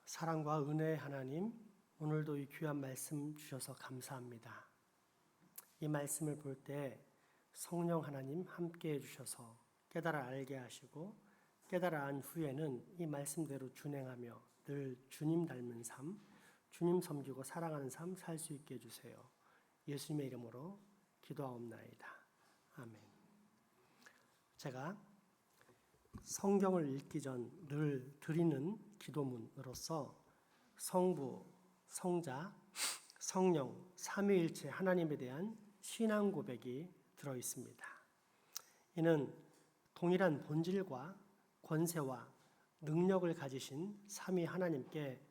사랑과 은혜의 하나님, 오늘도 이 귀한 말씀 주셔서 감사합니다. 이 말씀을 볼 때 성령 하나님 함께 해주셔서 깨달아 알게 하시고 깨달아 안 후에는 이 말씀대로 준행하며 늘 주님 닮은 삶, 주님 섬기고 사랑하는 삶 살 수 있게 해주세요. 예수님의 이름으로 기도하옵나이다. 아멘. 제가 성경을 읽기 전 늘 드리는 기도문으로서 성부, 성자, 성령, 삼위일체 하나님에 대한 신앙 고백이 들어 있습니다. 이는 동일한 본질과 권세와 능력을 가지신 삼위 하나님께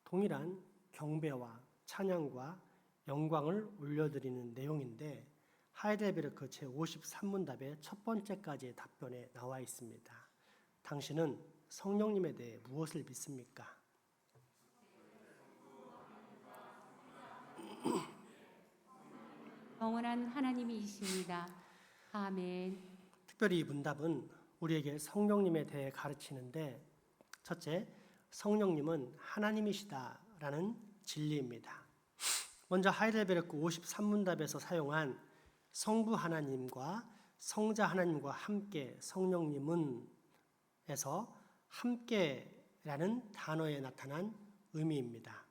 동일한 경배와 찬양과 영광을 올려드리는 내용인데 하이델베르크 제53문답의 첫 번째까지의 답변에 나와 있습니다. 당신은 성령님에 대해 무엇을 믿습니까? 영원한 하나님이십니다. 아멘. 특별히 이 문답은 우리에게 성령님에 대해 가르치는데 첫째, 성령님은 하나님이시다라는 진리입니다. 먼저 하이델베르크 53문답에서 사용한 성부 하나님과 성자 하나님과 함께 성령님은 에서 함께라는 단어에 나타난 의미입니다.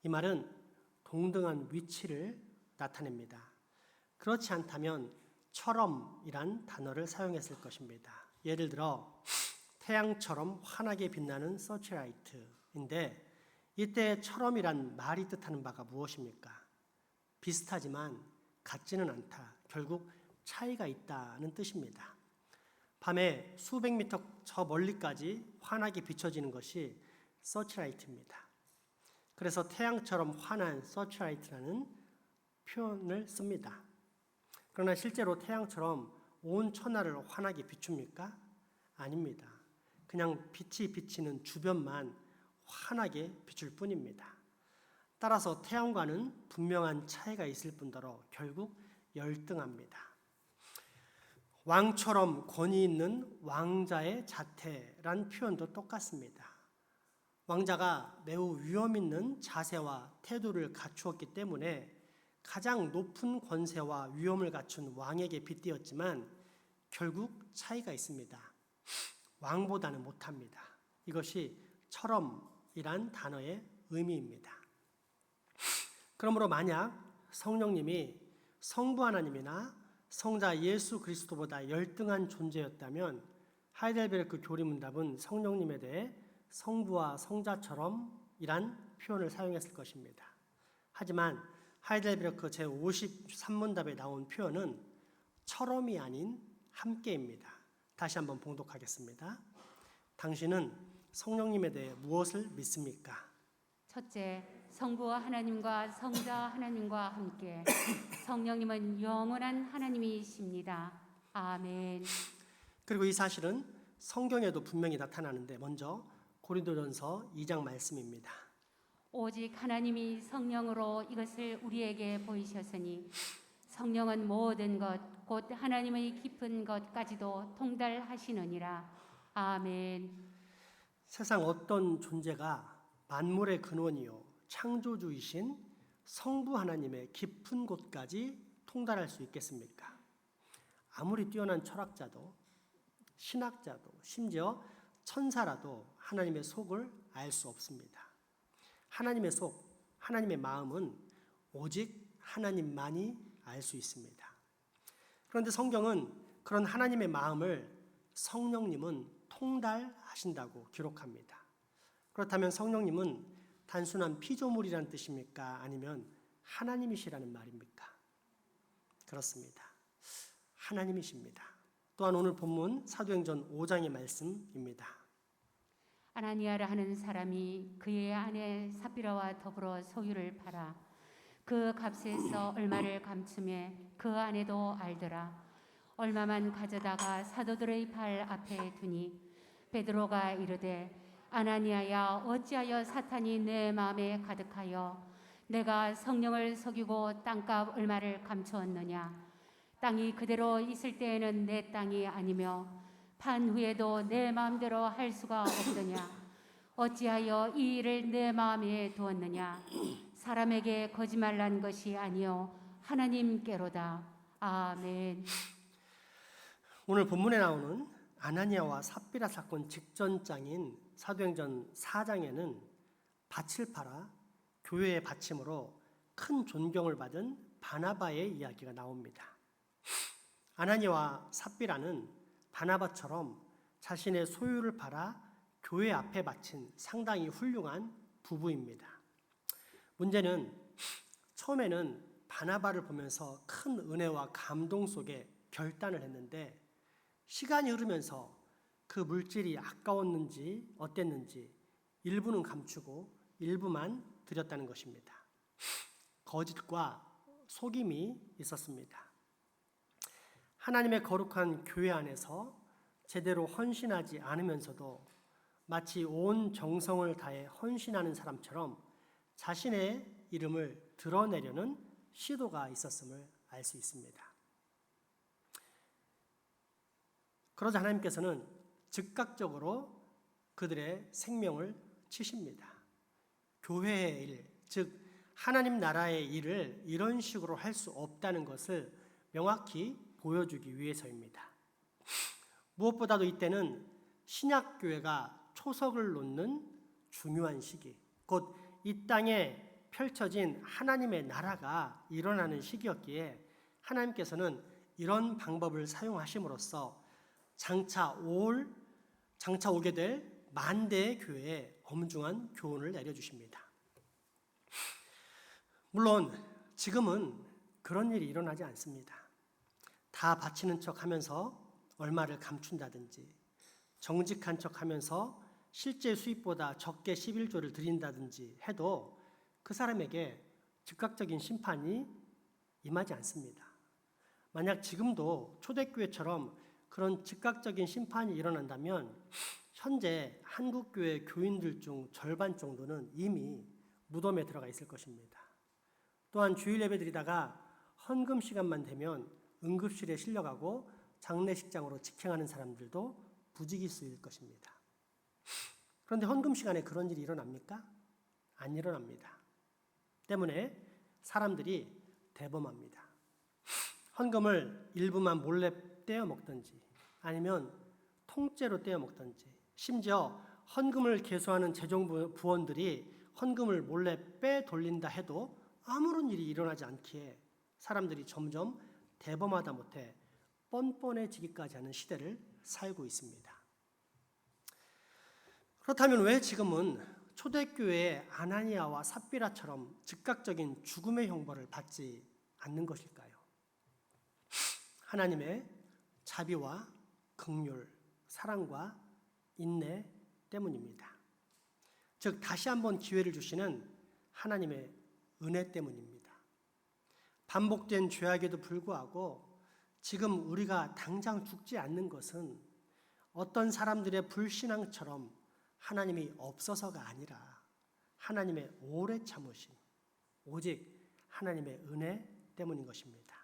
이 말은 동등한 위치를 나타냅니다. 그렇지 않다면 처럼이란 단어를 사용했을 것입니다. 예를 들어 태양처럼 환하게 빛나는 서치라이트인데 이때 처럼이란 말이 뜻하는 바가 무엇입니까? 비슷하지만 같지는 않다. 결국 차이가 있다는 뜻입니다. 밤에 수백 미터 저 멀리까지 환하게 비춰지는 것이 서치라이트입니다. 그래서 태양처럼 환한 서치라이트라는 표현을 씁니다. 그러나 실제로 태양처럼 온 천하를 환하게 비춥니까? 아닙니다. 그냥 빛이 비치는 주변만 환하게 비출 뿐입니다. 따라서 태양과는 분명한 차이가 있을 뿐더러 결국 열등합니다. 왕처럼 권위 있는 왕자의 자태란 표현도 똑같습니다. 왕자가 매우 위험 있는 자세와 태도를 갖추었기 때문에 가장 높은 권세와 위엄을 갖춘 왕에게 빗대었지만 결국 차이가 있습니다. 왕보다는 못합니다. 이것이 처럼이란 단어의 의미입니다. 그러므로 만약 성령님이 성부 하나님이나 성자 예수 그리스도보다 열등한 존재였다면 하이델베르크 교리문답은 성령님에 대해 성부와 성자처럼 이란 표현을 사용했을 것입니다. 하지만 하이델베르크 제53문답에 나온 표현은 처럼이 아닌 함께입니다. 다시 한번 봉독하겠습니다. 당신은 성령님에 대해 무엇을 믿습니까? 첫째, 성부 하나님과 성자 하나님과 함께 성령님은 영원한 하나님이십니다. 아멘. 그리고 이 사실은 성경에도 분명히 나타나는데 먼저 고린도전서 2장 말씀입니다. 오직 하나님이 성령으로 이것을 우리에게 보이셨으니 성령은 모든 것 곧 하나님의 깊은 것까지도 통달하시느니라. 아멘. 세상 어떤 존재가 만물의 근원이요 창조주이신 성부 하나님의 깊은 곳까지 통달할 수 있겠습니까? 아무리 뛰어난 철학자도 신학자도 심지어 천사라도 하나님의 속을 알 수 없습니다. 하나님의 속, 하나님의 마음은 오직 하나님만이 알 수 있습니다. 그런데 성경은 그런 하나님의 마음을 성령님은 통달하신다고 기록합니다. 그렇다면 성령님은 단순한 피조물이라는 뜻입니까? 아니면 하나님이시라는 말입니까? 그렇습니다. 하나님이십니다. 또한 오늘 본문 사도행전 5장의 말씀입니다. 아나니아라 하는 사람이 그의 아내 삽비라와 더불어 소유를 팔아 그 값에서 얼마를 감추매 그 아내도 알더라. 얼마만 가져다가 사도들의 발 앞에 두니 베드로가 이르되 아나니아야 어찌하여 사탄이 내 마음에 가득하여 내가 성령을 속이고 땅값 얼마를 감추었느냐. 땅이 그대로 있을 때에는 내 땅이 아니며 판 후에도 내 마음대로 할 수가 없더냐. 어찌하여 이 일을 내 마음에 두었느냐? 사람에게 거짓말한 것이 아니요 하나님께로다. 아멘. 오늘 본문에 나오는 아나니아와 삽비라 사건 직전장인 사도행전 4장에는 밭을 팔아 교회의 받침으로 큰 존경을 받은 바나바의 이야기가 나옵니다. 아나니아와 삽비라는 바나바처럼 자신의 소유를 팔아 교회 앞에 바친 상당히 훌륭한 부부입니다. 문제는 처음에는 바나바를 보면서 큰 은혜와 감동 속에 결단을 했는데 시간이 흐르면서 그 물질이 아까웠는지 어땠는지 일부는 감추고 일부만 드렸다는 것입니다. 거짓과 속임이 있었습니다. 하나님의 거룩한 교회 안에서 제대로 헌신하지 않으면서도 마치 온 정성을 다해 헌신하는 사람처럼 자신의 이름을 드러내려는 시도가 있었음을 알 수 있습니다. 그러자 하나님께서는 즉각적으로 그들의 생명을 치십니다. 교회의 일, 즉 하나님 나라의 일을 이런 식으로 할 수 없다는 것을 명확히 보여주기 위해서입니다. 무엇보다도 이때는 신약교회가 초석을 놓는 중요한 시기, 곧 이 땅에 펼쳐진 하나님의 나라가 일어나는 시기였기에 하나님께서는 이런 방법을 사용하심으로써 장차 오게 될 만대의 교회에 엄중한 교훈을 내려주십니다. 물론 지금은 그런 일이 일어나지 않습니다. 다 바치는 척하면서 얼마를 감춘다든지 정직한 척하면서 실제 수입보다 적게 11조를 드린다든지 해도 그 사람에게 즉각적인 심판이 임하지 않습니다. 만약 지금도 초대교회처럼 그런 즉각적인 심판이 일어난다면 현재 한국교회 교인들 중 절반 정도는 이미 무덤에 들어가 있을 것입니다. 또한 주일 예배 드리다가 헌금 시간만 되면 응급실에 실려가고 장례식장으로 직행하는 사람들도 부지기수일 것입니다. 그런데 헌금 시간에 그런 일이 일어납니까? 안 일어납니다. 때문에 사람들이 대범합니다. 헌금을 일부만 몰래 떼어 먹든지 아니면 통째로 떼어 먹든지 심지어 헌금을 계수하는 재정부원들이 헌금을 몰래 빼돌린다 해도 아무런 일이 일어나지 않기에 사람들이 점점 대범하다 못해 뻔뻔해지기까지 하는 시대를 살고 있습니다. 그렇다면 왜 지금은 초대교회의 아나니아와 삽비라처럼 즉각적인 죽음의 형벌을 받지 않는 것일까요? 하나님의 자비와 긍휼, 사랑과 인내 때문입니다. 즉 다시 한번 기회를 주시는 하나님의 은혜 때문입니다. 반복된 죄악에도 불구하고 지금 우리가 당장 죽지 않는 것은 어떤 사람들의 불신앙처럼 하나님이 없어서가 아니라 하나님의 오래 참으심, 오직 하나님의 은혜 때문인 것입니다.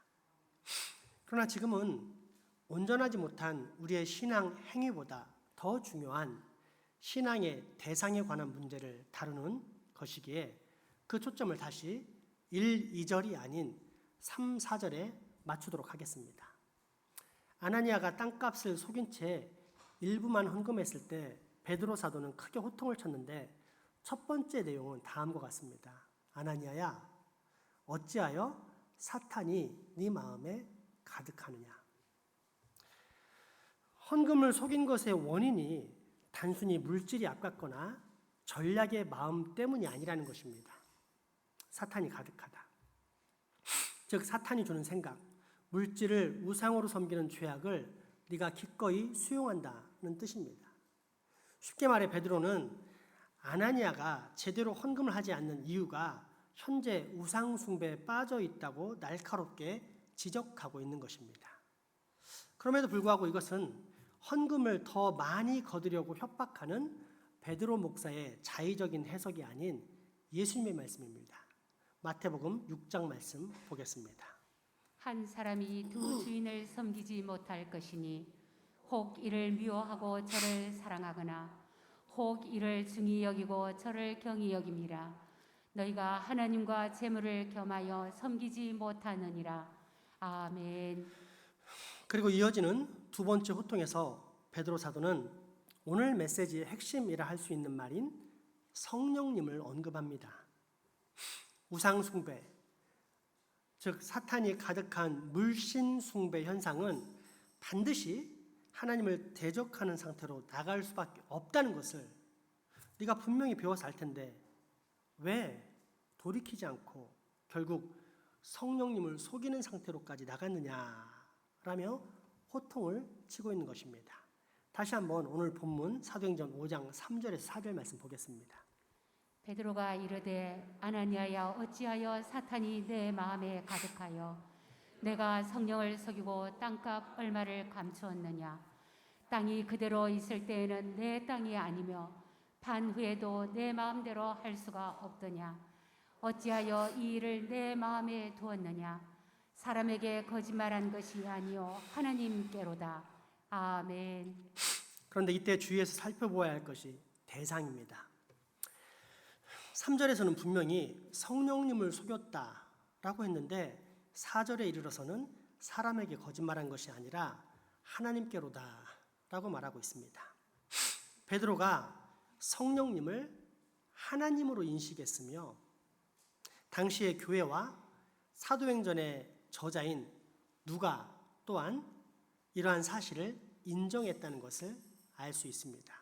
그러나 지금은 온전하지 못한 우리의 신앙 행위보다 더 중요한 신앙의 대상에 관한 문제를 다루는 것이기에 그 초점을 다시 1, 2절이 아닌 3, 4절에 맞추도록 하겠습니다. 아나니아가 땅값을 속인 채 일부만 헌금했을 때 베드로 사도는 크게 호통을 쳤는데 첫 번째 내용은 다음과 같습니다. 아나니아야, 어찌하여 사탄이 네 마음에 가득하느냐. 헌금을 속인 것의 원인이 단순히 물질이 아깝거나 전략의 마음 때문이 아니라는 것입니다. 사탄이 가득하다. 즉 사탄이 주는 생각, 물질을 우상으로 섬기는 죄악을 네가 기꺼이 수용한다는 뜻입니다. 쉽게 말해 베드로는 아나니아가 제대로 헌금을 하지 않는 이유가 현재 우상 숭배에 빠져 있다고 날카롭게 지적하고 있는 것입니다. 그럼에도 불구하고 이것은 헌금을 더 많이 거두려고 협박하는 베드로 목사의 자의적인 해석이 아닌 예수님의 말씀입니다. 마태복음 6장 말씀 보겠습니다. 한 사람이 두 주인을 섬기지 못할 것이니 혹 이를 미워하고 저를 사랑하거나 혹 이를 중히 여기고 저를 경히 여김이라. 너희가 하나님과 재물을 겸하여 섬기지 못하느니라. 아멘. 그리고 이어지는 두 번째 호통에서 베드로 사도는 오늘 메시지의 핵심이라 할 수 있는 말인 성령님을 언급합니다. 우상 숭배, 즉 사탄이 가득한 물신 숭배 현상은 반드시 하나님을 대적하는 상태로 나갈 수밖에 없다는 것을 네가 분명히 배워서 알 텐데 왜 돌이키지 않고 결국 성령님을 속이는 상태로까지 나갔느냐라며 호통을 치고 있는 것입니다. 다시 한번 오늘 본문 사도행전 5장 3절에서 4절 말씀 보겠습니다. 베드로가 이르되 아나니아야 어찌하여 사탄이 내 마음에 가득하여 내가 성령을 속이고 땅값 얼마를 감추었느냐. 땅이 그대로 있을 때에는 내 땅이 아니며 반 후에도 내 마음대로 할 수가 없더냐. 어찌하여 이 일을 내 마음에 두었느냐. 사람에게 거짓말한 것이 아니요 하나님께로다. 아멘. 그런데 이때 주의해서 살펴보아야 할 것이 대상입니다. 3절에서는 분명히 성령님을 속였다라고 했는데 4절에 이르러서는 사람에게 거짓말한 것이 아니라 하나님께로다라고 말하고 있습니다. 베드로가 성령님을 하나님으로 인식했으며 당시의 교회와 사도행전의 저자인 누가 또한 이러한 사실을 인정했다는 것을 알 수 있습니다.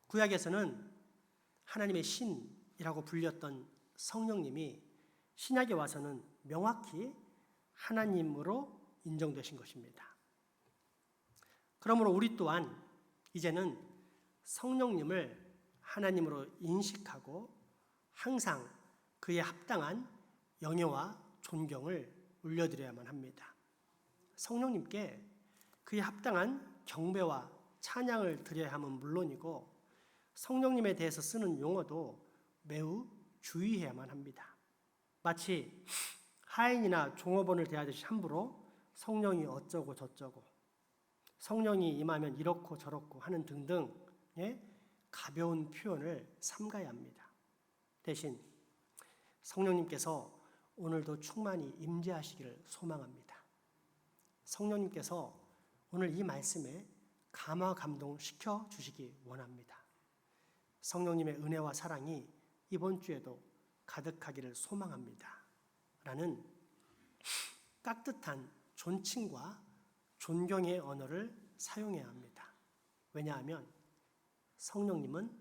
구약에서는 하나님의 신이라고 불렸던 성령님이 신약에 와서는 명확히 하나님으로 인정되신 것입니다. 그러므로 우리 또한 이제는 성령님을 하나님으로 인식하고 항상 그에 합당한 영예와 존경을 올려드려야만 합니다. 성령님께 그에 합당한 경배와 찬양을 드려야 함은 물론이고 성령님에 대해서 쓰는 용어도 매우 주의해야만 합니다. 마치 하인이나 종업원을 대하듯이 함부로 성령이 어쩌고 저쩌고 성령이 임하면 이렇고 저렇고 하는 등등의 가벼운 표현을 삼가야 합니다. 대신 성령님께서 오늘도 충만히 임재하시기를 소망합니다. 성령님께서 오늘 이 말씀에 감화 감동시켜 주시기 원합니다. 성령님의 은혜와 사랑이 이번 주에도 가득하기를 소망합니다. 라는 깍듯한 존칭과 존경의 언어를 사용해야 합니다. 왜냐하면 성령님은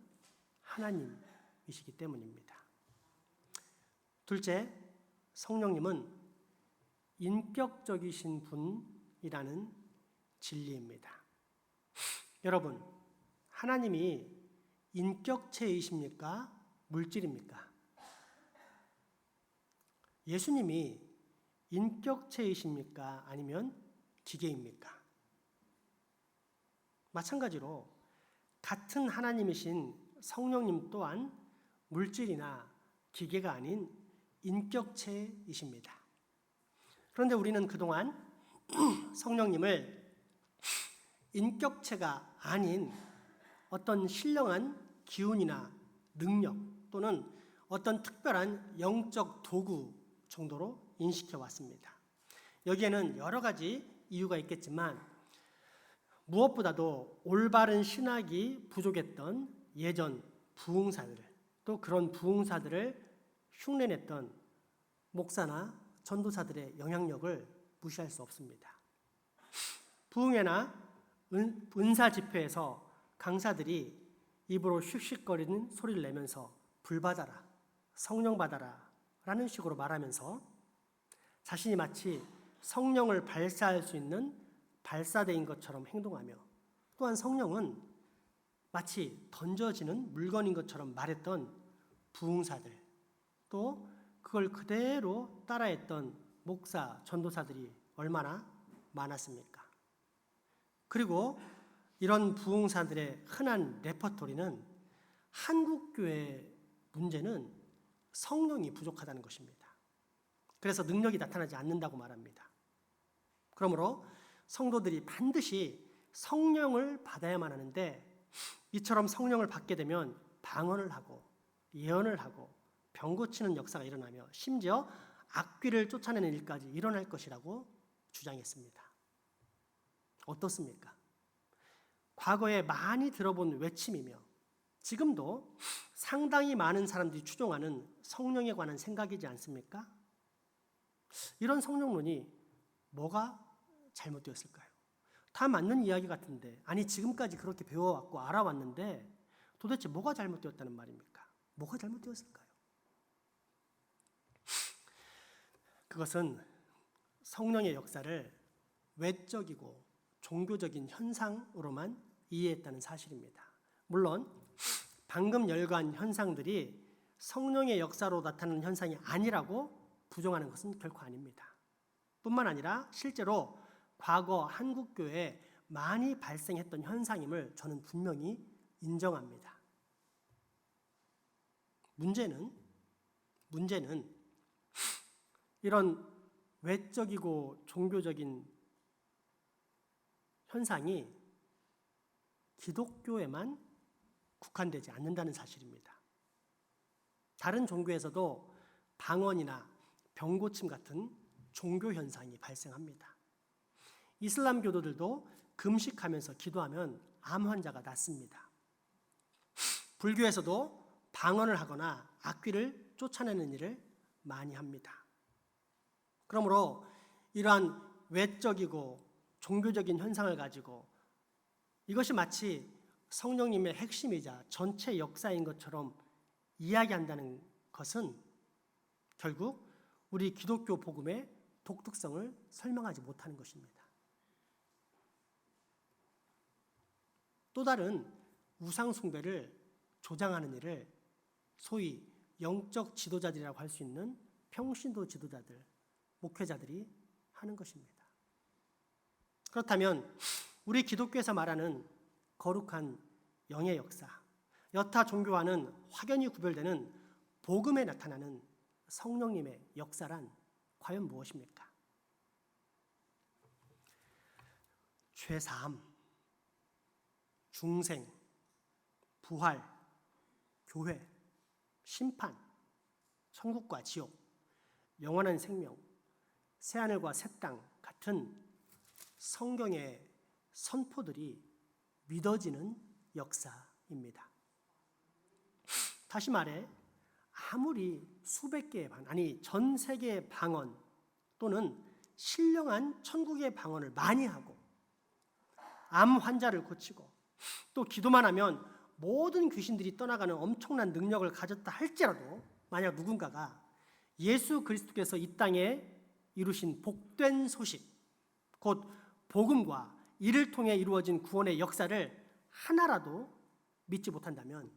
하나님이시기 때문입니다. 둘째, 성령님은 인격적이신 분이라는 진리입니다. 여러분, 하나님이 인격체이십니까? 물질입니까? 예수님이 인격체이십니까? 아니면 기계입니까? 마찬가지로 같은 하나님이신 성령님 또한 물질이나 기계가 아닌 인격체이십니다. 그런데 우리는 그동안 성령님을 인격체가 아닌 어떤 신령한 기운이나 능력 또는 어떤 특별한 영적 도구 정도로 인식해 왔습니다. 여기에는 여러 가지 이유가 있겠지만 무엇보다도 올바른 신학이 부족했던 예전 부흥사들, 또 그런 부흥사들을 흉내냈던 목사나 전도사들의 영향력을 무시할 수 없습니다. 부흥회나 은사 집회에서 강사들이 입으로 슉슉거리는 소리를 내면서 불 받아라, 성령 받아라 라는 식으로 말하면서 자신이 마치 성령을 발사할 수 있는 발사대인 것처럼 행동하며 또한 성령은 마치 던져지는 물건인 것처럼 말했던 부흥사들, 또 그걸 그대로 따라했던 목사, 전도사들이 얼마나 많았습니까? 그리고 이런 부흥사들의 흔한 레퍼토리는 한국교회의 문제는 성령이 부족하다는 것입니다. 그래서 능력이 나타나지 않는다고 말합니다. 그러므로 성도들이 반드시 성령을 받아야만 하는데 이처럼 성령을 받게 되면 방언을 하고 예언을 하고 병 고치는 역사가 일어나며 심지어 악귀를 쫓아내는 일까지 일어날 것이라고 주장했습니다. 어떻습니까? 과거에 많이 들어본 외침이며 지금도 상당히 많은 사람들이 추종하는 성령에 관한 생각이지 않습니까? 이런 성령론이 뭐가 잘못되었을까요? 다 맞는 이야기 같은데, 아니 지금까지 그렇게 배워왔고 알아왔는데 도대체 뭐가 잘못되었다는 말입니까? 뭐가 잘못되었을까요? 그것은 성령의 역사를 외적이고 종교적인 현상으로만 이해했다는 사실입니다. 물론 방금 열거한 현상들이 성령의 역사로 나타나는 현상이 아니라고 부정하는 것은 결코 아닙니다. 뿐만 아니라 실제로 과거 한국교회에 많이 발생했던 현상임을 저는 분명히 인정합니다. 문제는 이런 외적이고 종교적인 현상이 기독교에만 국한되지 않는다는 사실입니다. 다른 종교에서도 방언이나 병고침 같은 종교 현상이 발생합니다. 이슬람 교도들도 금식하면서 기도하면 암 환자가 낫습니다. 불교에서도 방언을 하거나 악귀를 쫓아내는 일을 많이 합니다. 그러므로 이러한 외적이고 종교적인 현상을 가지고 이것이 마치 성령님의 핵심이자 전체 역사인 것처럼 이야기한다는 것은 결국 우리 기독교 복음의 독특성을 설명하지 못하는 것입니다. 또 다른 우상 숭배를 조장하는 일을 소위 영적 지도자들이라고 할 수 있는 평신도 지도자들, 목회자들이 하는 것입니다. 그렇다면 우리 기독교에서 말하는 거룩한 영의 역사, 여타 종교와는 확연히 구별되는 복음에 나타나는 성령님의 역사란 과연 무엇입니까? 죄사함, 중생, 부활, 교회, 심판, 천국과 지옥, 영원한 생명, 새하늘과 새 땅 같은 성경의 선포들이 믿어지는 역사입니다. 다시 말해 아무리 수백 개의 전 세계의 방언 또는 신령한 천국의 방언을 많이 하고 암 환자를 고치고 또 기도만 하면 모든 귀신들이 떠나가는 엄청난 능력을 가졌다 할지라도 만약 누군가가 예수 그리스도께서 이 땅에 이루신 복된 소식, 곧 복음과 이를 통해 이루어진 구원의 역사를 하나라도 믿지 못한다면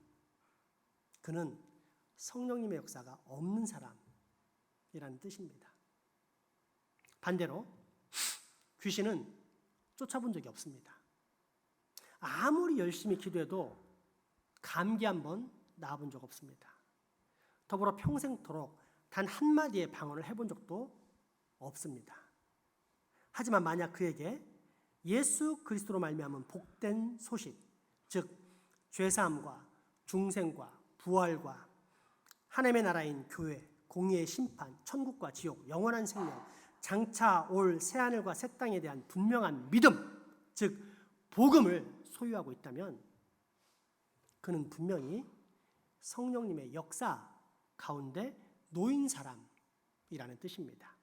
그는 성령님의 역사가 없는 사람이라는 뜻입니다. 반대로 귀신은 쫓아본 적이 없습니다. 아무리 열심히 기도해도 감기 한번 나아본 적 없습니다. 더불어 평생토록 단 한마디의 방언을 해본 적도 없습니다. 하지만 만약 그에게 예수 그리스도로 말미암은 복된 소식, 즉 죄사함과 중생과 부활과 하나님의 나라인 교회, 공의의 심판, 천국과 지옥, 영원한 생명, 장차 올 새하늘과 새 땅에 대한 분명한 믿음, 즉 복음을 소유하고 있다면 그는 분명히 성령님의 역사 가운데 놓인 사람이라는 뜻입니다.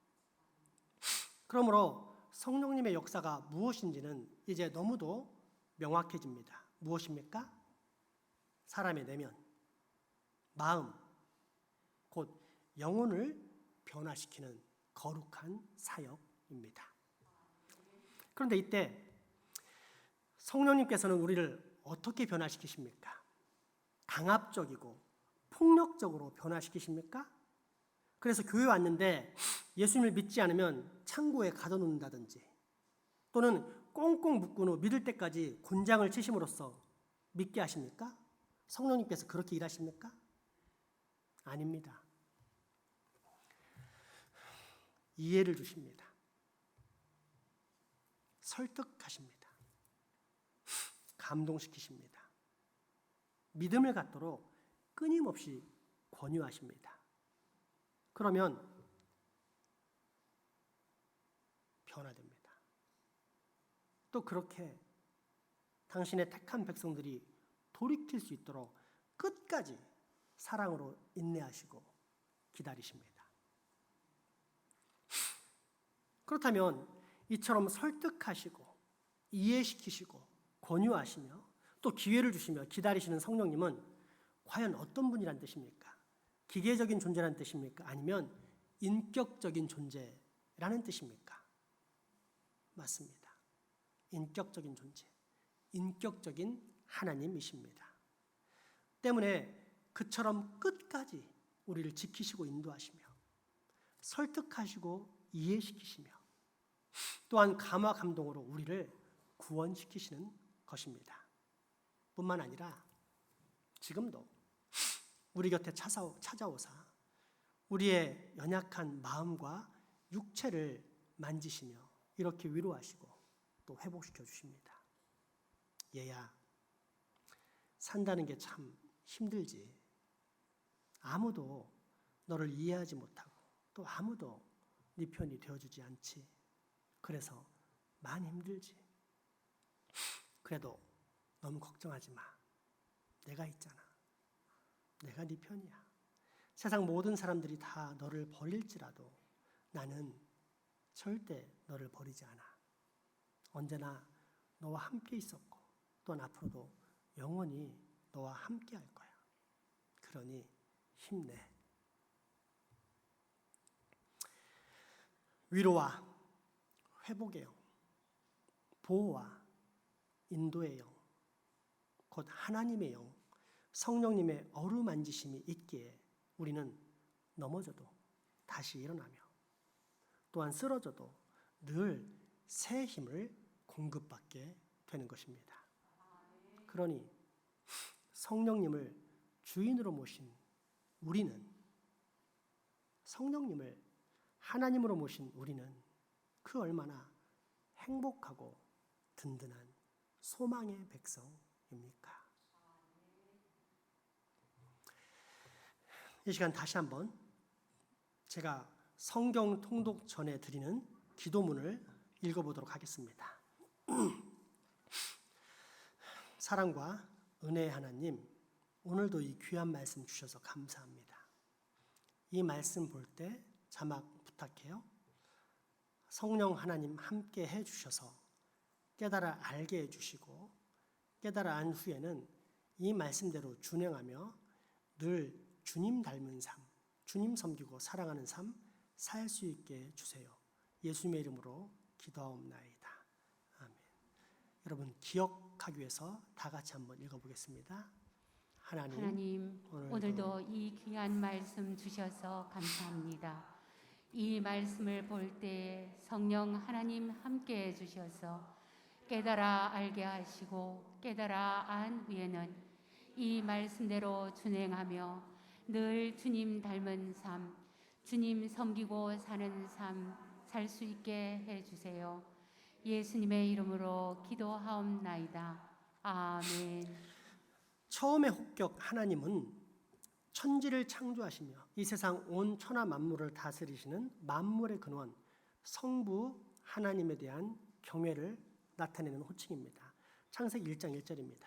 그러므로 성령님의 역사가 무엇인지는 이제 너무도 명확해집니다. 무엇입니까? 사람의 내면, 마음, 곧 영혼을 변화시키는 거룩한 사역입니다. 그런데 이때 성령님께서는 우리를 어떻게 변화시키십니까? 강압적이고 폭력적으로 변화시키십니까? 그래서 교회 왔는데 예수님을 믿지 않으면 창고에 가둬놓는다든지 또는 꽁꽁 묶은 후 믿을 때까지 곤장을 치심으로써 믿게 하십니까? 성령님께서 그렇게 일하십니까? 아닙니다. 이해를 주십니다. 설득하십니다. 감동시키십니다. 믿음을 갖도록 끊임없이 권유하십니다. 그러면 변화됩니다. 또 그렇게 당신의 택한 백성들이 돌이킬 수 있도록 끝까지 사랑으로 인내하시고 기다리십니다. 그렇다면 이처럼 설득하시고 이해시키시고 권유하시며 또 기회를 주시며 기다리시는 성령님은 과연 어떤 분이란 뜻입니까? 기계적인 존재라는 뜻입니까? 아니면 인격적인 존재라는 뜻입니까? 맞습니다. 인격적인 존재, 인격적인 하나님이십니다. 때문에 그처럼 끝까지 우리를 지키시고 인도하시며 설득하시고 이해시키시며 또한 감화 감동으로 우리를 구원시키시는 것입니다. 뿐만 아니라 지금도 우리 곁에 찾아오사 우리의 연약한 마음과 육체를 만지시며 이렇게 위로하시고 또 회복시켜 주십니다. 얘야, 산다는 게 참 힘들지. 아무도 너를 이해하지 못하고 또 아무도 네 편이 되어주지 않지. 그래서 많이 힘들지. 그래도 너무 걱정하지 마. 내가 있잖아. 내가 네 편이야. 세상 모든 사람들이 다 너를 버릴지라도 나는 절대 너를 버리지 않아. 언제나 너와 함께 있었고 또한 앞으로도 영원히 너와 함께 할 거야. 그러니 힘내. 위로와 회복의 영, 보호와 인도의 영, 곧 하나님의 영, 성령님의 어루만지심이 있기에 우리는 넘어져도 다시 일어나며 또한 쓰러져도 늘 새 힘을 공급받게 되는 것입니다. 그러니 성령님을 주인으로 모신 우리는, 성령님을 하나님으로 모신 우리는 그 얼마나 행복하고 든든한 소망의 백성입니까? 이 시간 다시 한번 제가 성경 통독 전에 드리는 기도문을 읽어보도록 하겠습니다. 사랑과 은혜의 하나님, 오늘도 이 귀한 말씀 주셔서 감사합니다. 이 말씀 볼 때 자막 부탁해요. 성령 하나님 함께 해주셔서 깨달아 알게 해주시고 깨달아 안 후에는 이 말씀대로 준행하며 늘 주님 닮은 삶, 주님 섬기고 사랑하는 삶 살 수 있게 해주세요. 예수님의 이름으로 기도하옵나이다. 아멘. 여러분 기억하기 위해서 다 같이 한번 읽어보겠습니다. 하나님, 오늘도 이 귀한 말씀 주셔서 감사합니다. 이 말씀을 볼 때 성령 하나님 함께 해주셔서 깨달아 알게 하시고 깨달아 안 후에는 이 말씀대로 준행하며 늘 주님 닮은 삶, 주님 섬기고 사는 삶 살 수 있게 해주세요. 예수님의 이름으로 기도하옵나이다. 아멘. 처음의 혹격 하나님은 천지를 창조하시며 이 세상 온 천하 만물을 다스리시는 만물의 근원 성부 하나님에 대한 경외를 나타내는 호칭입니다. 창세기 1장 1절입니다.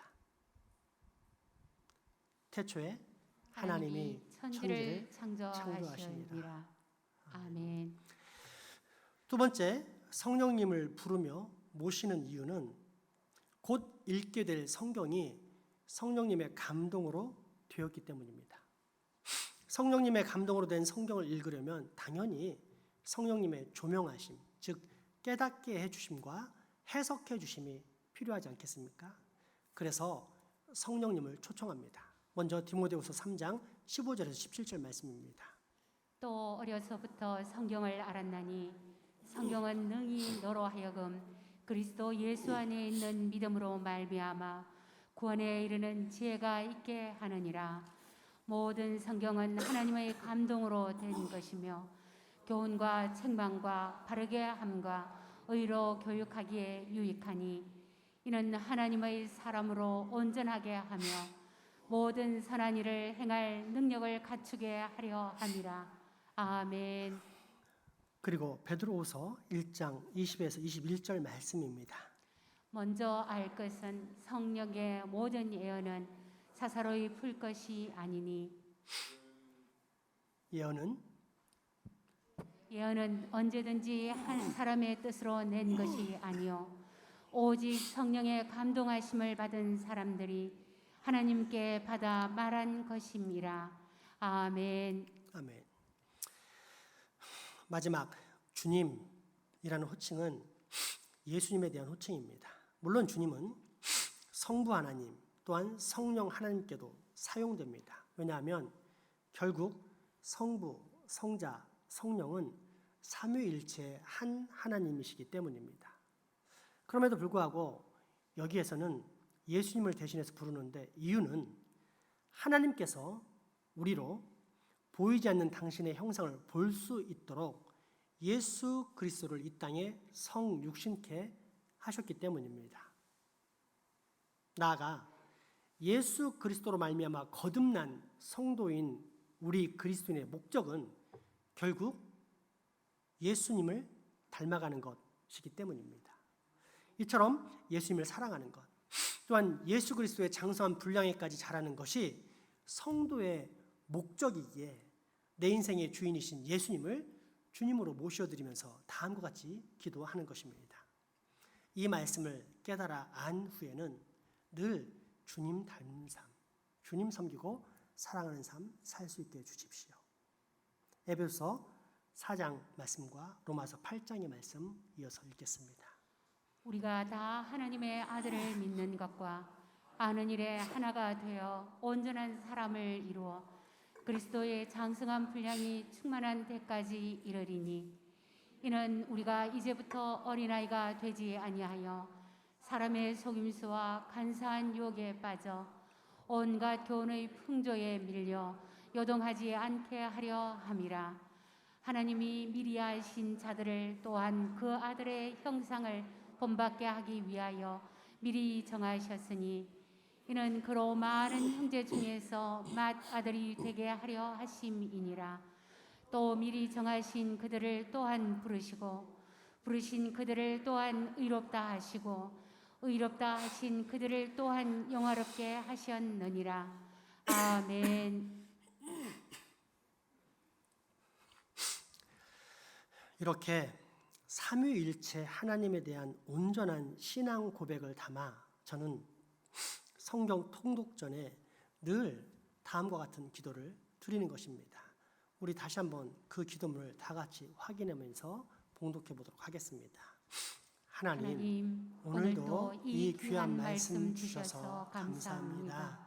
태초에 하나님이 천지를 창조하시니라. 아멘. 두 번째, 성령님을 부르며 모시는 이유는 곧 읽게 될 성경이 성령님의 감동으로 되었기 때문입니다. 성령님의 감동으로 된 성경을 읽으려면 당연히 성령님의 조명하심, 즉 깨닫게 해주심과 해석해 주심이 필요하지 않겠습니까? 그래서 성령님을 초청합니다. 먼저 디모데후서 3장 15절에서 17절 말씀입니다. 또 어려서부터 성경을 알았나니 성경은 능히 너로 하여금 그리스도 예수 안에 있는 믿음으로 말미암아 구원에 이르는 지혜가 있게 하느니라. 모든 성경은 하나님의 감동으로 된 것이며 교훈과 책망과 바르게 함과 의로 교육하기에 유익하니 이는 하나님의 사람으로 온전하게 하며 모든 선한 일을 행할 능력을 갖추게 하려 함이라. 아멘. 그리고 베드로후서 1장 20에서 21절 말씀입니다. 먼저 알 것은 성령의 모든 예언은 사사로이 풀 것이 아니니 예언은 언제든지 한 사람의 뜻으로 낸 것이 아니요 오직 성령의 감동하심을 받은 사람들이 하나님께 받아 말한 것임이라. 아멘. 아멘. 마지막 주님이라는 호칭은 예수님에 대한 호칭입니다. 물론 주님은 성부 하나님 또한 성령 하나님께도 사용됩니다. 왜냐하면 결국 성부, 성자, 성령은 삼위일체의 한 하나님이시기 때문입니다. 그럼에도 불구하고 여기에서는 예수님을 대신해서 부르는데 이유는 하나님께서 우리로 보이지 않는 당신의 형상을 볼 수 있도록 예수 그리스도를 이 땅에 성육신케 하셨기 때문입니다. 나아가 예수 그리스도로 말미암아 거듭난 성도인 우리 그리스도인의 목적은 결국 예수님을 닮아가는 것이기 때문입니다. 이처럼 예수님을 사랑하는 것, 또한 예수 그리스도의 장성한 분량에까지 자라는 것이 성도의 목적이기에 내 인생의 주인이신 예수님을 주님으로 모셔드리면서 다음과 같이 기도하는 것입니다. 이 말씀을 깨달아 안 후에는 늘 주님 닮는 삶, 주님 섬기고 사랑하는 삶 살 수 있게 해주십시오. 에베소서 4장 말씀과 로마서 8장의 말씀 이어서 읽겠습니다. 우리가 다 하나님의 아들을 믿는 것과 아는 일에 하나가 되어 온전한 사람을 이루어 그리스도의 장성한 분량이 충만한 데까지 이르리니 이는 우리가 이제부터 어린아이가 되지 아니하여 사람의 속임수와 간사한 유혹에 빠져 온갖 교훈의 풍조에 밀려 요동하지 않게 하려 함이라. 하나님이 미리 아신 자들을 또한 그 아들의 형상을 본받게 하기 위하여 미리 정하셨으니 이는 그로 많은 형제 중에서 맏아들이 되게 하려 하심이니라. 또 미리 정하신 그들을 또한 부르신 그들을 또한 의롭다 하시고 의롭다 하신 그들을 또한 영화롭게 하셨느니라. 아멘. 이렇게 삼위일체 하나님에 대한 온전한 신앙 고백을 담아 저는 성경 통독 전에 늘 다음과 같은 기도를 드리는 것입니다. 우리 다시 한번 그 기도문을 다 같이 확인하면서 봉독해 보도록 하겠습니다. 하나님, 오늘도 이 귀한 말씀 주셔서 감사합니다.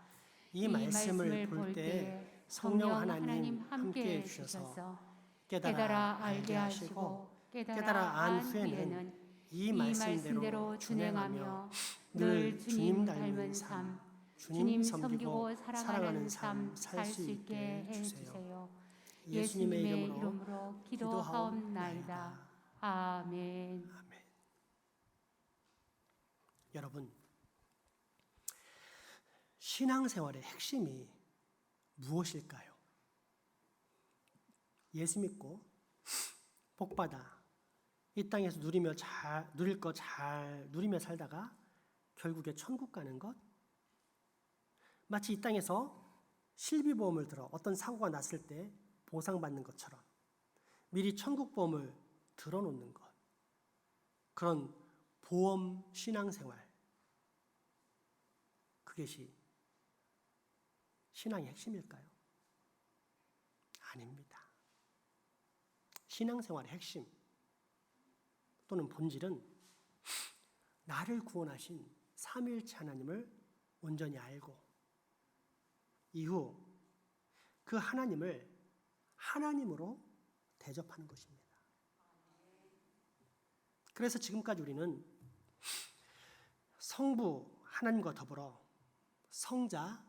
이 말씀을 볼 때 성령 하나님 함께 해주셔서 깨달아 알게 하시고 깨달아 안 후에는 이 말씀대로 준행하며 늘 주님 닮은 삶, 주님 섬기고 사랑하는 삶 살 수 있게 해주세요. 예수님의 이름으로 기도하옵나이다. 아멘. 아멘. 여러분, 신앙생활의 핵심이 무엇일까요? 예수 믿고 복받아 이 땅에서 누릴 거 잘 누리며 살다가 결국에 천국 가는 것? 마치 이 땅에서 실비보험을 들어 어떤 사고가 났을 때 보상받는 것처럼 미리 천국보험을 들어놓는 것. 그런 보험 신앙생활. 그것이 신앙의 핵심일까요? 아닙니다. 신앙생활의 핵심 또는 본질은 나를 구원하신 삼위일체 하나님을 온전히 알고 이후 그 하나님을 하나님으로 대접하는 것입니다. 그래서 지금까지 우리는 성부 하나님과 더불어 성자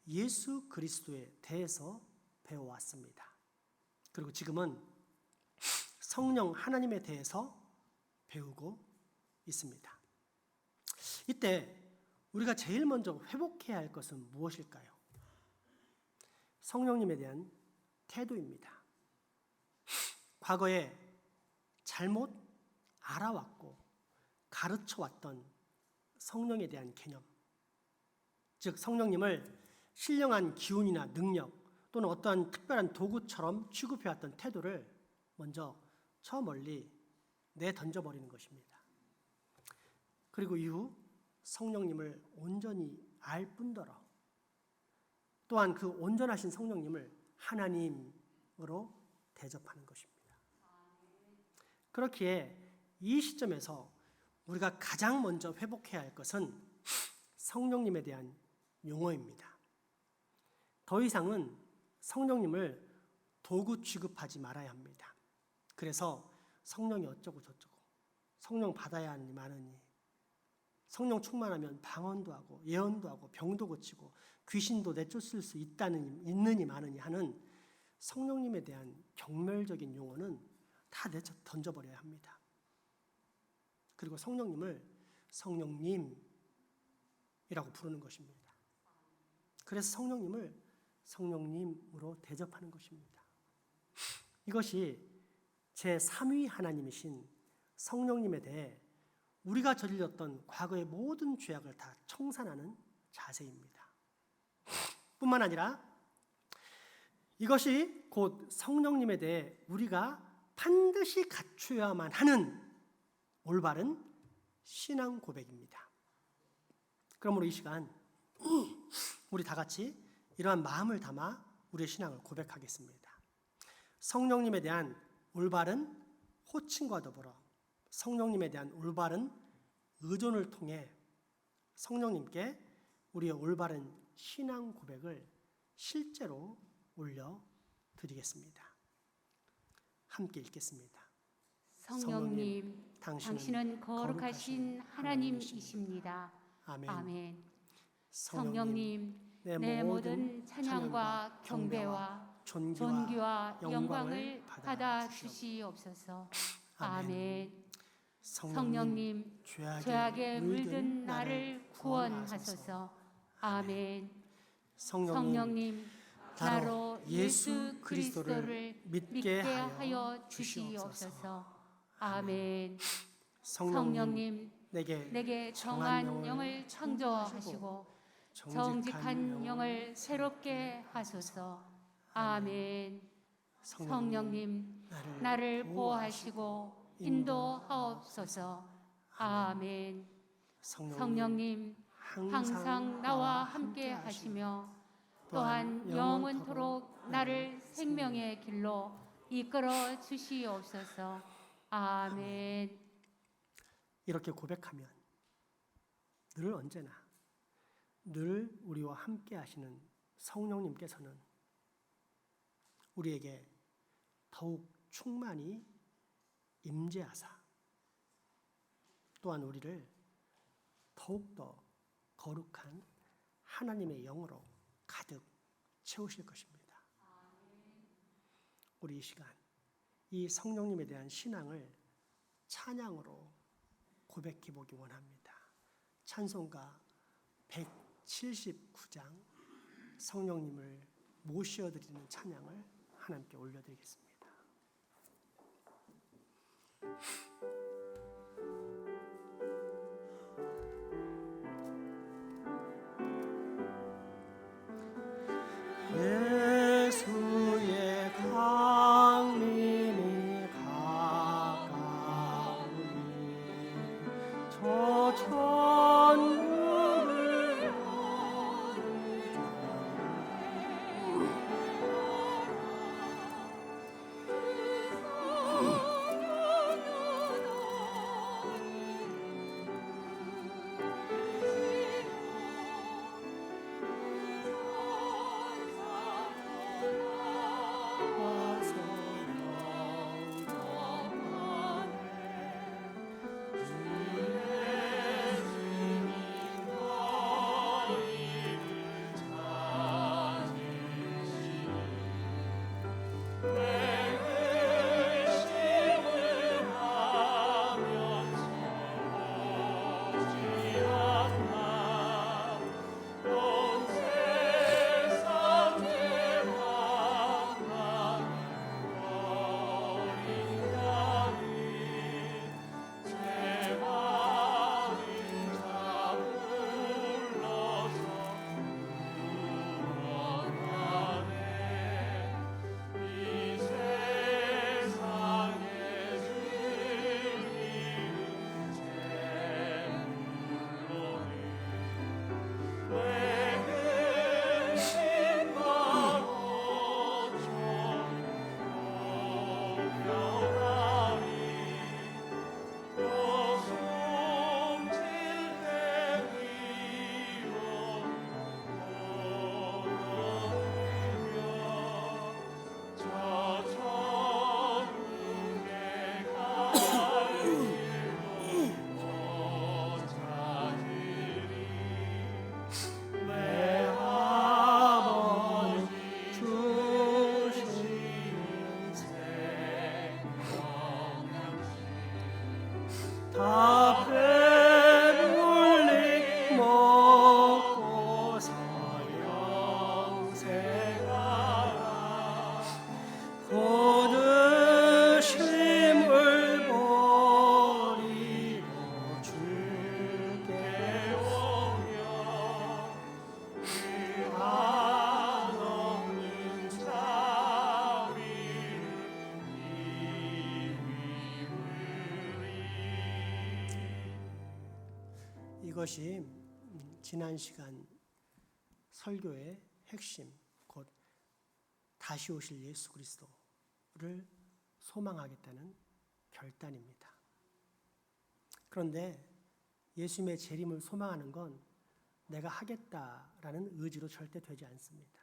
예수 그리스도에 대해서 배워왔습니다. 그리고 지금은 성령 하나님에 대해서 배우고 있습니다. 이때 우리가 제일 먼저 회복해야 할 것은 무엇일까요? 성령님에 대한 태도입니다. 과거에 잘못 알아왔고 가르쳐왔던 성령에 대한 개념, 즉 성령님을 신령한 기운이나 능력 또는 어떠한 특별한 도구처럼 취급해왔던 태도를 먼저 저 멀리 내던져버리는 것입니다. 그리고 이후 성령님을 온전히 알 뿐더러 또한 그 온전하신 성령님을 하나님으로 대접하는 것입니다. 그렇기에 이 시점에서 우리가 가장 먼저 회복해야 할 것은 성령님에 대한 용어입니다. 더 이상은 성령님을 도구 취급하지 말아야 합니다. 그래서 성령이 어쩌고 저쩌고, 성령 받아야 하니 마느니, 성령 충만하면 방언도 하고 예언도 하고 병도 고치고 귀신도 내쫓을 수 있느니 마느니 하는 성령님에 대한 경멸적인 용어는 다 던져버려야 합니다. 그리고 성령님을 성령님이라고 부르는 것입니다. 그래서 성령님을 성령님으로 대접하는 것입니다. 이것이 제3위 하나님이신 성령님에 대해 우리가 저질렀던 과거의 모든 죄악을 다 청산하는 자세입니다. 뿐만 아니라 이것이 곧 성령님에 대해 우리가 반드시 갖추어야만 하는 올바른 신앙 고백입니다. 그러므로 이 시간 우리 다 같이 이러한 마음을 담아 우리의 신앙을 고백하겠습니다. 성령님에 대한 올바른 호칭과 더불어 성령님에 대한 올바른 의존을 통해 성령님께 우리의 올바른 신앙 고백을 실제로 올려드리겠습니다. 함께 읽겠습니다. 성령님, 당신은 거룩하신 하나님이십니다. 아멘. 성령님, 내 모든 찬양과 경배와 존귀와 영광을 받아 주시옵소서. 아멘. 성령님, 죄악에 물든 나를 구원하소서. 아멘. 성령님, 나로 예수 그리스도를 믿게 하여 주시옵소서. 아멘. 성령님, 내게 정한 영을 창조하시고 정직한 영을 새롭게 하소서. 아멘. 성령님, 나를 보호하시고 인도하옵소서. 아멘. 성령님, 항상 나와 함께 하시며 또한 영원토록 나를 생명의 길로 이끌어 주시옵소서. 아멘. 이렇게 고백하면 늘 언제나 늘 우리와 함께 하시는 성령님께서는 우리에게 더욱 충만히 임재하사 또한 우리를 더욱더 거룩한 하나님의 영으로 가득 채우실 것입니다. 우리 이 시간 이 성령님에 대한 신앙을 찬양으로 고백해 보기 원합니다. 찬송가 179장 성령님을 모시어드리는 찬양을 하나님께 올려드리겠습니다. 예수의 강림이 가까우니 저 천국을 이것이 지난 시간 설교의 핵심, 곧 다시 오실 예수 그리스도를 소망하겠다는 결단입니다. 그런데 예수님의 재림을 소망하는 건 내가 하겠다라는 의지로 절대 되지 않습니다.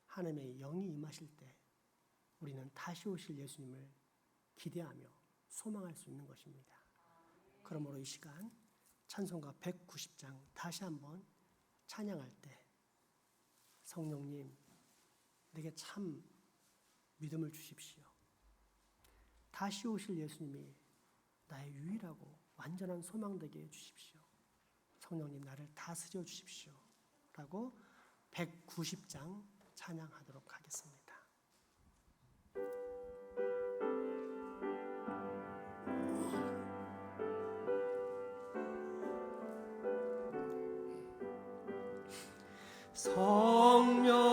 하나님의 영이 임하실 때 우리는 다시 오실 예수님을 기대하며 소망할 수 있는 것입니다. 그러므로 이 시간 찬송가 190장 다시 한번 찬양할 때 성령님 내게 참 믿음을 주십시오. 다시 오실 예수님이 나의 유일하고 완전한 소망되게 해주십시오. 성령님 나를 다스려 주십시오. 라고 190장 찬양하도록 하겠습니다.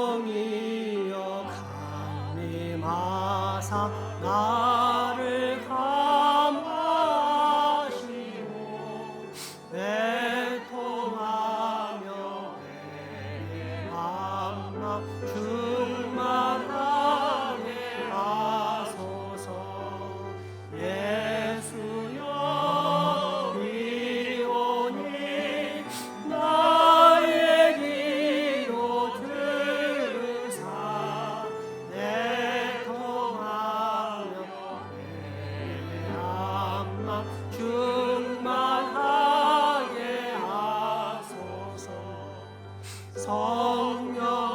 성령이여 강림하사 나를 감하시오 애통하며 내 맘만 충만하게 하소서 예수여 이오니 나의 기도 들으사 애통하며 내 맘만 충만하게 하소서 성령이여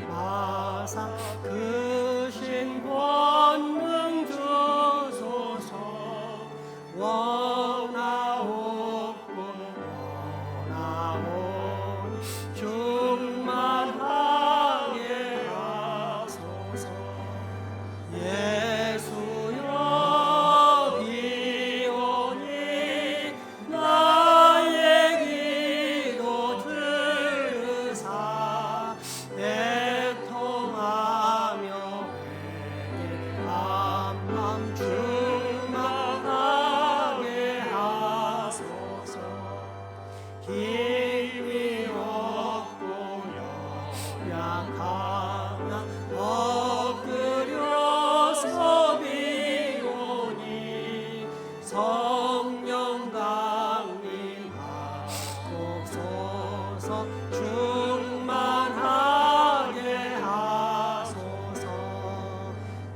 강림하사 그 신 권능 주소서 원하옵고 원하오니 충만하게 하소서 예수여 비오니 나의 기도 들으사 애통하며 내 맘만 충만하게 하소서 힘이 없고 연약하나 엎드려서 비오니 성령 강림하소서 충만하게 하소서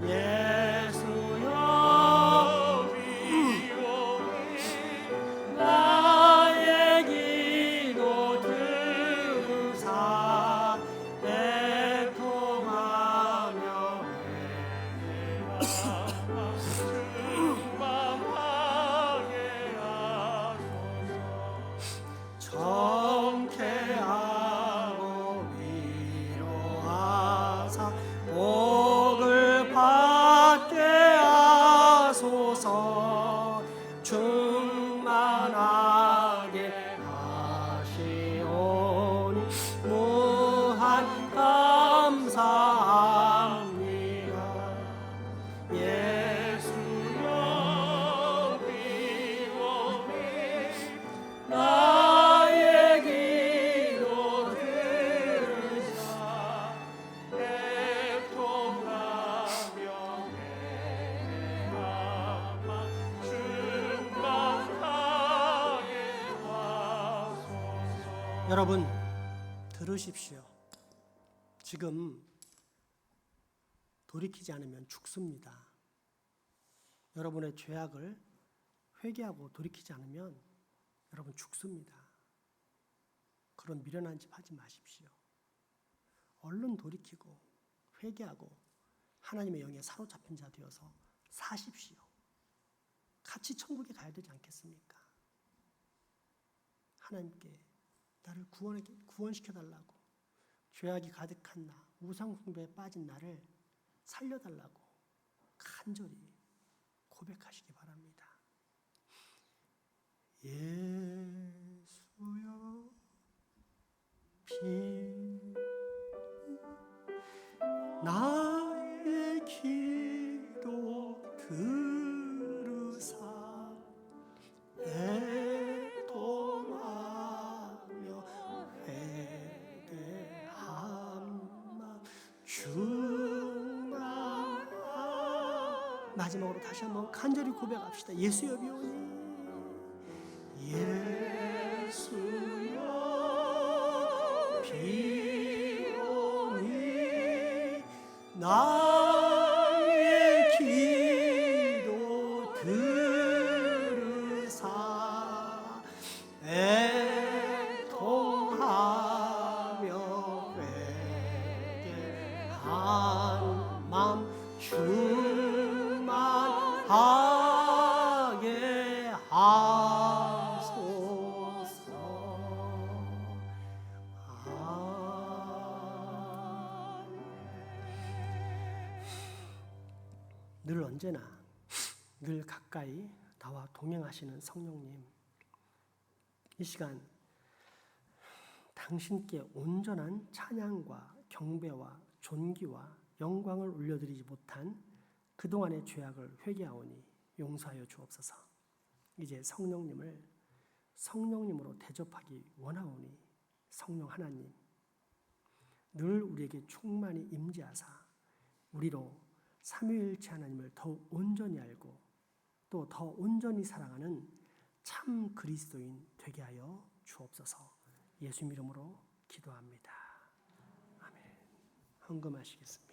예수여 비오니 나의 기도 들으사 애통하며 내 맘만 충만하게 하소서 정케하고 위로하사 복을 받게 하소서 충만하게 하시오니 무한 감사합니다 예수여 비오니 나의 기도 들으사 애통하며 내 맘만 충만하게 하소서 여러분 들으십시오. 지금 돌이키지 않으면 죽습니다. 여러분의 죄악을 회개하고 돌이키지 않으면 여러분 죽습니다. 그런 미련한 짓 하지 마십시오. 얼른 돌이키고 회개하고 하나님의 영에 사로잡힌 자 되어서 사십시오. 같이 천국에 가야 되지 않겠습니까? 하나님께 나를 구원시켜달라고 죄악이 가득한 나, 우상숭배에 빠진 나를 살려달라고 간절히 고백하시기 바랍니다. 예수여 나의 기도 들으사 충만하. 마지막으로 다시 한번 간절히 고백합시다. 예수여 비오니 예수여 비오니 나의 기도 들으사 애통하며 회개한 맘 충만하게 하소서. 늘 언제나 늘 가까이 나와 동행하시는 성령님, 이 시간 당신께 온전한 찬양과 경배와 존귀와 영광을 올려드리지 못한 그동안의 죄악을 회개하오니 용서하여 주옵소서. 이제 성령님으로 대접하기 원하오니 성령 하나님, 늘 우리에게 충만히 임재하사 우리로 삼위일체 하나님을 더욱 온전히 알고 또 더 온전히 사랑하는 참 그리스도인 되게 하여 주옵소서. 예수 이름으로 기도합니다. 아멘. 헌금하시겠습니다.